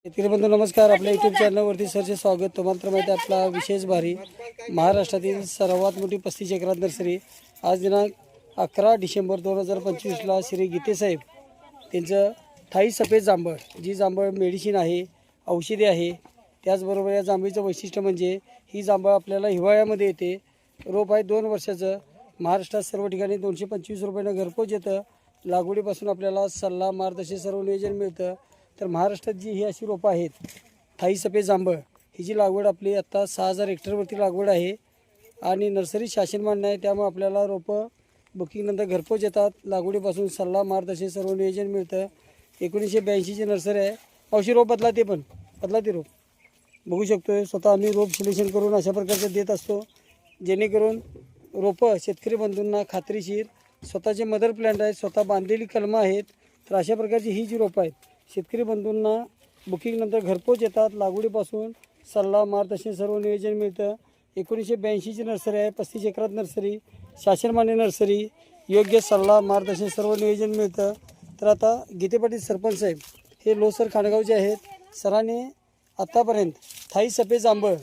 शेतकरी बंधू नमस्कार. आपल्या यूट्यूब चॅनलवरती सरचे स्वागत. तुम्हाला तर माहिती आहे आपला विशेष भारी महाराष्ट्रातील सर्वात मोठी 35 एकरात नर्सरी. आज दिनांक 11 डिसेंबर 2025ला श्री गीतेसाहेब त्यांचं थाई सफेद जांभळ, जी जांभळ मेडिसिन आहे, औषधी आहे. त्याचबरोबर या जांभळीचं वैशिष्ट्य म्हणजे ही जांभळ आपल्याला हिवाळ्यामध्ये येते. रोप आहे 2 वर्षाचं. महाराष्ट्रात सर्व ठिकाणी 225 रुपयानं घरपोच येतं. लागवडीपासून आपल्याला सल्ला मार्गदर्शन सर्व नियोजन मिळतं. तर महाराष्ट्रात जी ही अशी रोपं आहेत थाई सफेद जांभळ, हिची लागवड आपली आत्ता 6000 हेक्टरवरती लागवड आहे आणि नर्सरी शासन मान्य आहे. त्यामुळे आपल्याला रोपं बुकिंगनंतर घरपोच येतात. लागवडीपासून सल्ला मार्गदर्शन सर्व नियोजन मिळतं. 1982ची नर्सरी आहे. पावशी रोप बदला ते रोप बघू शकतोय. स्वतः आम्ही रोप सिलेक्शन करून अशा प्रकारचं देत असतो, जेणेकरून रोपं शेतकरी बंधूंना खात्रीशीर स्वतःचे मदर प्लॅन्ट आहेत, स्वतः बांधलेली कलमं आहेत. तर अशा प्रकारची ही जी रोपं आहेत शेतकरी बंधूंना बुकिंगनंतर घरपोच येतात. लागवडीपासून सल्ला मार्गदर्शन सर्व नियोजन मिळतं. 1982ची नर्सरी आहे. 35 एकरात नर्सरी, शासनमान्य नर्सरी, योग्य सल्ला मार्गदर्शन सर्व नियोजन मिळतं. तर आता गीते पाटील सरपंच साहेब हे लोसर खाणगावचे आहेत. सरांनी आत्तापर्यंत थाई सफेद जांभळ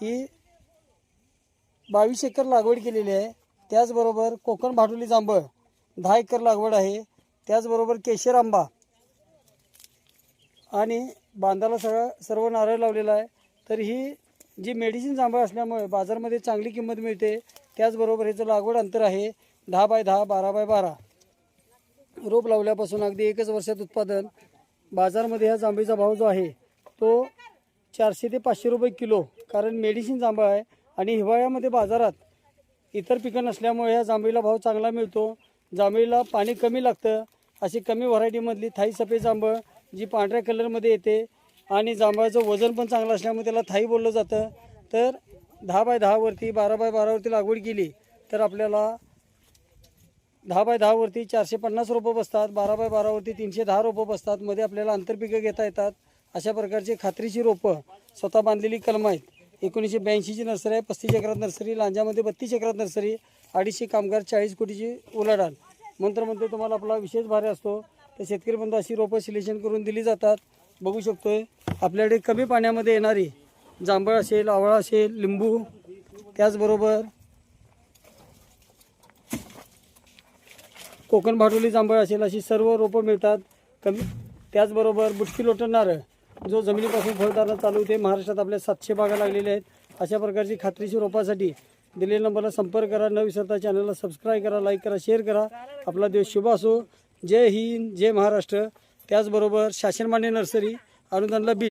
ही 22 एकर लागवड केलेली आहे. त्याचबरोबर कोकण भाटुली जांभळ 10 एकर लागवड आहे. त्याचबरोबर केशर आंबा आणि बांधाला सर्व नारळ लावलेला आहे. तर ही जी मेडिसिन जांभळ असल्यामुळे बाजारामध्ये चांगली किंमत मिळते. त्याचबरोबर ह्याचं लागवड अंतर आहे 10 बाय 10, 12 बाय 12. रोप लावल्यापासून अगदी 1 वर्षात उत्पादन. बाजारामध्ये ह्या जांभळीचा भाव जो आहे तो 400 ते 500 रुपये किलो, कारण मेडिसिन जांभळ आहे आणि हिवाळ्यामध्ये बाजारात इतर पिकं नसल्यामुळे ह्या जांभळीला भाव चांगला मिळतो. जांभळीला पाणी कमी लागतं. अशी कमी व्हरायटीमधली थाई सफेद जांभळ जी पांढऱ्या कलरमध्ये येते आणि जांभळाचं वजन पण चांगलं असल्यामुळे त्याला थाई बोललं जातं. तर 10 बाय 10 वरती, 12 बाय 12 वरती लागवड केली तर आपल्याला 10 बाय 10 वरती 450 रोपं बसतात. 12 बाय 12 वरती 310 रोपं बसतात. मध्ये आपल्याला आंतरपिकं घेता येतात. अशा प्रकारची खात्रीची रोपं स्वतः बांधलेली कलमं आहेत. 1982ची नर्सरी आहे. 35 एकरात नर्सरी, लांजामध्ये 32 एकरात नर्सरी, 250 कामगार, 40 कोटीची उलाढाल. म्हणतो तुम्हाला आपला विशेष भारी असतो. तर शेतकरी बंधू अशी रोपं सिलेक्शन करून दिली जातात. बघू शकतोय आपल्याकडे कमी पाण्यामध्ये येणारी जांभळ असेल, आवळा असेल, लिंबू, त्याचबरोबर कोकण भाटुली जांभळ असेल, अशी सर्व रोपं मिळतात. त्याचबरोबर बुटकी लोटण नारळ जो जमिनीपासून फळधारणा चालू होते. महाराष्ट्रात आपल्या 700 बागा लागलेल्या आहेत. अशा प्रकारची खात्रीशीर रोपासाठी दिलेल्या नंबरला संपर्क करा. न विसरता चॅनलला सबस्क्राईब करा, लाईक करा, शेअर करा. आपला दिवस शुभ असो. जय हिंद, जय महाराष्ट्र. त्याचबरोबर शासनमान्य नर्सरी अनुदानला